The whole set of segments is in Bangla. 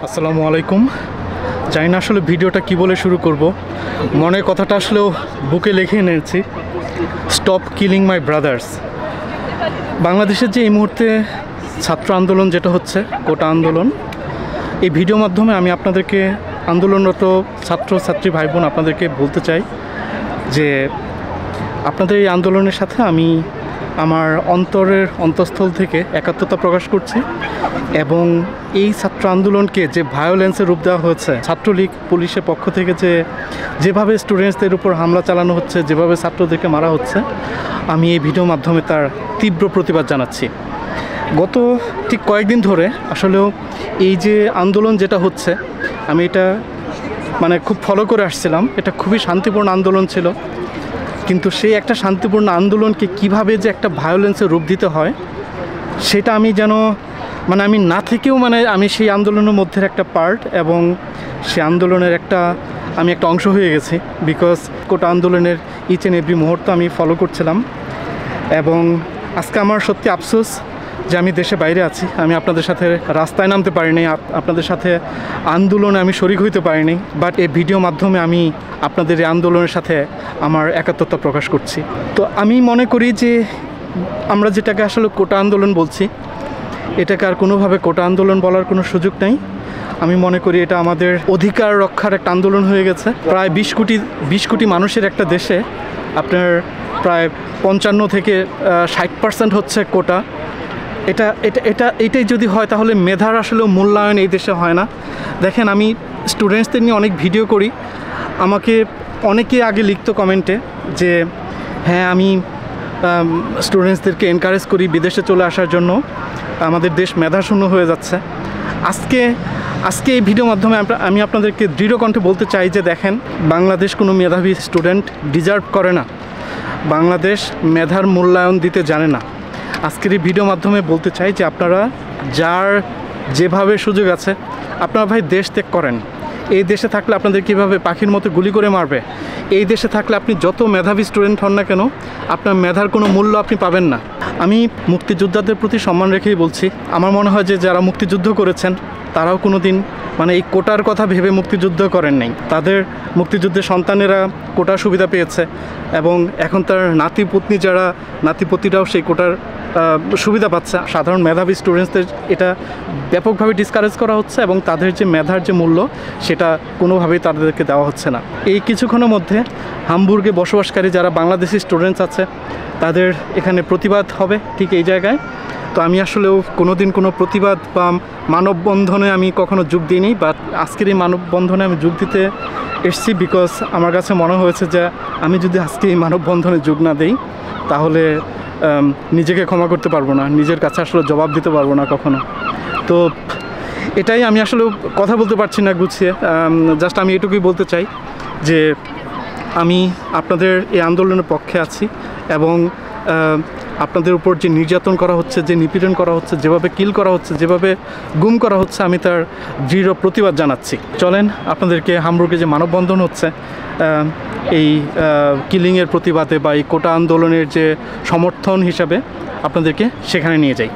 আসসালামু আলাইকুম। জানি না আসলে ভিডিওটা কি বলে শুরু করব, মনের কথাটা আসলেও বুকে লিখে এনেছি। স্টপ কিলিং মাই ব্রাদার্স। বাংলাদেশের যে এই মুহূর্তে ছাত্র আন্দোলন যেটা হচ্ছে, কোটা আন্দোলন, এই ভিডিও মাধ্যমে আমি আপনাদেরকে আন্দোলনরত ছাত্রছাত্রী ভাই বোন আপনাদেরকে বলতে চাই যে আপনাদের এই আন্দোলনের সাথে আমি আমার অন্তরের অন্তঃস্থল থেকে একাত্মতা প্রকাশ করছি। এবং এই ছাত্র আন্দোলনকে যে ভায়োলেন্সের রূপ দেওয়া হয়েছে, ছাত্রলীগ পুলিশের পক্ষ থেকে যেভাবে স্টুডেন্টসদের উপর হামলা চালানো হচ্ছে, যেভাবে ছাত্রদেরকে মারা হচ্ছে, আমি এই ভিডিওর মাধ্যমে তার তীব্র প্রতিবাদ জানাচ্ছি। গত ঠিক কয়েকদিন ধরে আসলেও এই যে আন্দোলন যেটা হচ্ছে, আমি এটা খুব ফলো করে আসছিলাম। এটা খুবই শান্তিপূর্ণ আন্দোলন ছিল, কিন্তু সেই একটা শান্তিপূর্ণ আন্দোলনকে কিভাবে যে একটা ভায়োলেন্সের রূপ দিতে হয়, সেটা আমি যেন আমি না থেকেও আমি সেই আন্দোলনের মধ্যে একটা পার্ট, এবং সেই আন্দোলনের আমি একটা অংশ হয়ে গেছি। বিকজ কোটা আন্দোলনের ইচ অ্যান্ড এভরি মুহূর্ত আমি ফলো করছিলাম। এবং আজকে আমার সত্যি আফসোস যে আমি দেশে বাইরে আছি, আমি আপনাদের সাথে রাস্তায় নামতে পারিনি, আপনাদের সাথে আন্দোলনে আমি শরিক হইতে পারিনি। বাট এই ভিডিও মাধ্যমে আমি আপনাদের এই আন্দোলনের সাথে আমার একাত্মতা প্রকাশ করছি। তো আমি মনে করি যে আমরা যেটাকে আসলে কোটা আন্দোলন বলছি, এটাকে আর কোনোভাবে কোটা আন্দোলন বলার কোনো সুযোগ নেই। আমি মনে করি এটা আমাদের অধিকার রক্ষার একটা আন্দোলন হয়ে গেছে। প্রায় 20 কোটি মানুষের একটা দেশে আপনার প্রায় 55 থেকে 60% হচ্ছে কোটা। এটাই যদি হয়, তাহলে মেধার আসলেও মূল্যায়ন এই দেশে হয় না। দেখেন, আমি স্টুডেন্টসদের নিয়ে অনেক ভিডিও করি, আমাকে অনেকে আগে লিখতো কমেন্টে যে হ্যাঁ, আমি স্টুডেন্টসদেরকে এনকারেজ করি বিদেশে চলে আসার জন্য, আমাদের দেশ মেধাশূন্য হয়ে যাচ্ছে। আজকে এই ভিডিওর মাধ্যমে আমি আপনাদেরকে দৃঢ় কণ্ঠে বলতে চাই যে দেখেন, বাংলাদেশ কোনো মেধাবী স্টুডেন্ট ডিজার্ভ করে না, বাংলাদেশ মেধার মূল্যায়ন দিতে জানে না। আজকের এই ভিডিওর মাধ্যমে বলতে চাই যে আপনারা যার যেভাবে সুযোগ আছে, আপনারা ভাই দেশ ত্যাগ করেন। এই দেশে থাকলে আপনাদের কীভাবে পাখির মতো গুলি করে মারবে? এই দেশে থাকলে আপনি যত মেধাবী স্টুডেন্ট হন না কেন, আপনার মেধার কোনো মূল্য আপনি পাবেন না। আমি মুক্তিযোদ্ধাদের প্রতি সম্মান রেখেই বলছি, আমার মনে হয় যে যারা মুক্তিযুদ্ধ করেছেন তারাও কোনো দিন এই কোটার কথা ভেবে মুক্তিযুদ্ধ করেন নাই। তাদের মুক্তিযুদ্ধের সন্তানেরা কোটার সুবিধা পেয়েছে, এবং এখন তার নাতিপতিরাও সেই কোটার সুবিধা পাচ্ছে। সাধারণ মেধাবী স্টুডেন্টসদের এটা ব্যাপকভাবে ডিসকারেজ করা হচ্ছে, এবং তাদের যে মেধার যে মূল্য, সেটা কোনোভাবেই তাদেরকে দেওয়া হচ্ছে না। এই কিছুক্ষণের মধ্যে হামবুর্গে বসবাসকারী যারা বাংলাদেশি স্টুডেন্টস আছে, তাদের এখানে প্রতিবাদ হবে ঠিক এই জায়গায়। তো আমি আসলেও কোনো দিন কোনো প্রতিবাদ বা মানববন্ধনে আমি কখনো যোগ দিইনি, বাট আজকের এই মানববন্ধনে আমি যোগ দিতে এসেছি। বিকজ আমার কাছে মনে হয়েছে যে আমি যদি আজকে এই মানববন্ধনে যোগ না দিই, তাহলে নিজেকে ক্ষমা করতে পারবো না, নিজের কাছে আসলে জবাব দিতে পারবো না কখনো। তো এটাই, আমি আসলে কথা বলতে পারছি না গুছিয়ে। জাস্ট আমি এটুকুই বলতে চাই যে আমি আপনাদের এই আন্দোলনের পক্ষে আছি, এবং আপনাদের উপর যে নির্যাতন করা হচ্ছে, যে নিপীড়ন করা হচ্ছে, যেভাবে কিল করা হচ্ছে, যেভাবে গুম করা হচ্ছে, আমি তার দৃঢ় প্রতিবাদ জানাচ্ছি। চলেন, আপনাদেরকে হামবুর্গে যে মানববন্ধন হচ্ছে এই কিলিংয়ের প্রতিবাদে বা এই কোটা আন্দোলনের যে সমর্থন হিসাবে আপনাদেরকে সেখানে নিয়ে যাই।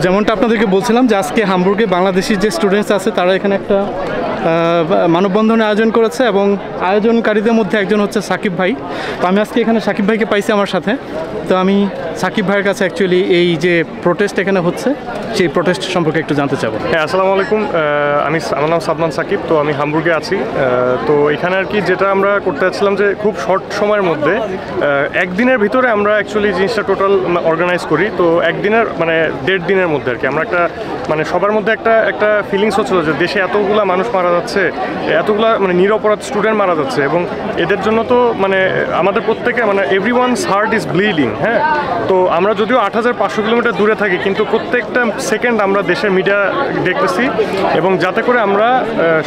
যেমনটা আপনাদেরকে বলছিলাম যে আজকে হামবুর্গে বাংলাদেশি যে স্টুডেন্টস আছে, তারা এখানে একটা মানববন্ধনের আয়োজন করেছে, এবং আয়োজনকারীদের মধ্যে একজন হচ্ছে সাকিব ভাই। তো আমি আজকে এখানে সাকিব ভাইকে পাইছি আমার সাথে। তো আমি সাকিব ভাইয়ের কাছে অ্যাকচুয়ালি এই যে প্রোটেস্ট এখানে হচ্ছে সেই প্রোটেস্ট সম্পর্কে একটু জানতে চাবো। হ্যাঁ, আসসালামু আলাইকুম। আমার নাম সাদমান সাকিব, তো আমি হামবুর্গে আছি। তো এখানে আর কি যেটা আমরা করতে যাচ্ছিলাম যে খুব শর্ট সময়ের মধ্যে একদিনের ভিতরে আমরা অ্যাকচুয়ালি জিনিসটা টোটাল অর্গানাইজ করি। তো একদিনের মানে 1.5 দিনের মধ্যে আর কি আমরা একটা মানে সবার মধ্যে একটা ফিলিংস হচ্ছিল যে দেশে এতগুলা মানুষ মারা যাচ্ছে, এতগুলা মানে নিরপরাধ স্টুডেন্ট মারা যাচ্ছে, এবং এদের জন্য তো মানে আমাদের প্রত্যেকে মানে এভরিওয়ানস হার্ট ইজ ব্লিডিং। হ্যাঁ, তো আমরা যদিও 8500 কিলোমিটার দূরে থাকি, কিন্তু প্রত্যেকটা সেকেন্ড আমরা দেশের মিডিয়া দেখতেছি, এবং যাতে করে আমরা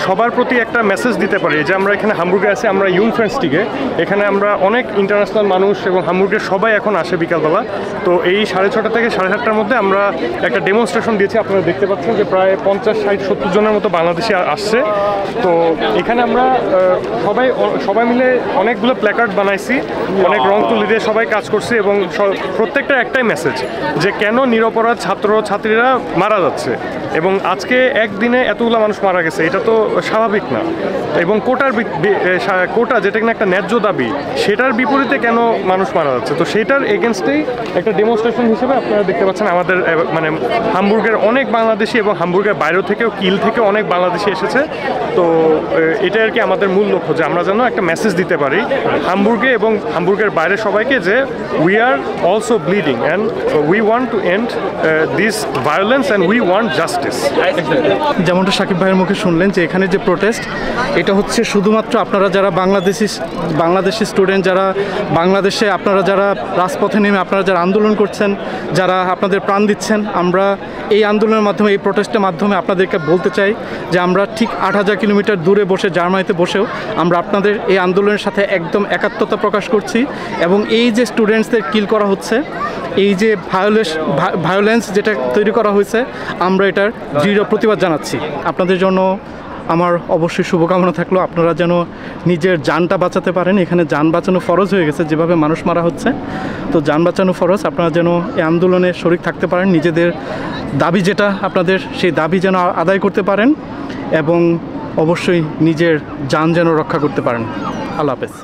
সবার প্রতি একটা মেসেজ দিতে পারি যে আমরা এখানে হামবুর্গে আছি, আমরা ইয়ং ফ্রেন্ডসটিকে এখানে আমরা অনেক ইন্টারন্যাশনাল মানুষ এবং হামবুর্গের সবাই এখন আসে বিকালবেলা। তো এই 6:30 থেকে 7:30টার মধ্যে আমরা একটা ডেমনস্ট্রেশন দিয়েছি। আপনারা দেখতে পাচ্ছেন যে প্রায় 50, 60, 70 জনের মতো বাংলাদেশি আসছে। তো এখানে আমরা সবাই মিলে অনেকগুলো প্ল্যাকার্ড বানাইছি, অনেক রং তুলি দিয়ে সবাই কাজ করছি, এবং প্রত্যেকটা একটাই মেসেজ যে কেন নিরপরাধ ছাত্রছাত্রীরা মারা যাচ্ছে, এবং আজকে একদিনে এতগুলো মানুষ মারা গেছে, এটা তো স্বাভাবিক না। এবং কোটা যেটা কিনা একটা ন্যায্য দাবি, সেটার বিপরীতে কেন মানুষ মারা যাচ্ছে, তো সেটার এগেনস্টেই একটা ডেমনস্ট্রেশন হিসেবে আপনারা দেখতে পাচ্ছেন আমাদের মানে হামবুর্গের অনেক বাংলাদেশি এবং হামবুর্গের বাইরেও থেকেও কিল থেকে অনেক বাংলাদেশি এসেছে। তো এটা আর কি আমাদের মূল লক্ষ্য, যে আমরা যেন একটা মেসেজ দিতে পারি হামবুর্গে এবং হামবুর্গের বাইরে সবাইকে যে we are also bleeding and we want to end this violence and we want justice. যেমনটা সাকিব ভাইয়ের মুখে শুনলেন যে এখানে যে প্রোটেস্ট, এটা হচ্ছে শুধুমাত্র আপনারা যারা বাংলাদেশি স্টুডেন্ট, যারা বাংলাদেশে আপনারা যারা রাজপথে নেমে আপনারা যারা আন্দোলন করছেন, যারা আপনাদের প্রাণ দিচ্ছেন, আমরা এই আন্দোলনের মাধ্যমে, এই প্রোটেস্টের মাধ্যমে আপনাদেরকে বলতে চাই যে আমরা ঠিক 8000 কিলোমিটার দূরে বসে জার্মানিতে বসেও আমরা আপনাদের এই আন্দোলনের সাথে একদম একাত্মতা প্রকাশ করছি। এবং এই যে স্টুডেন্টসদের কিল করা হচ্ছে, এই যে ভায়োলেন্স যেটা তৈরি করা হয়েছে, আমরা এটার দৃঢ় প্রতিবাদ জানাচ্ছি। আপনাদের জন্য আমার অবশ্যই শুভকামনা থাকলো, আপনারা যেন নিজের জানটা বাঁচাতে পারেন। এখানে যান বাঁচানো ফরজ হয়ে গেছে, যেভাবে মানুষ মারা হচ্ছে, তো যান বাঁচানো ফরজ। আপনারা যেন এই আন্দোলনে শরিক থাকতে পারেন, নিজেদের দাবি যেটা আপনাদের, সেই দাবি যেন আদায় করতে পারেন, এবং অবশ্যই নিজের যান যেন রক্ষা করতে পারেন। আল্লাহ হাফেজ।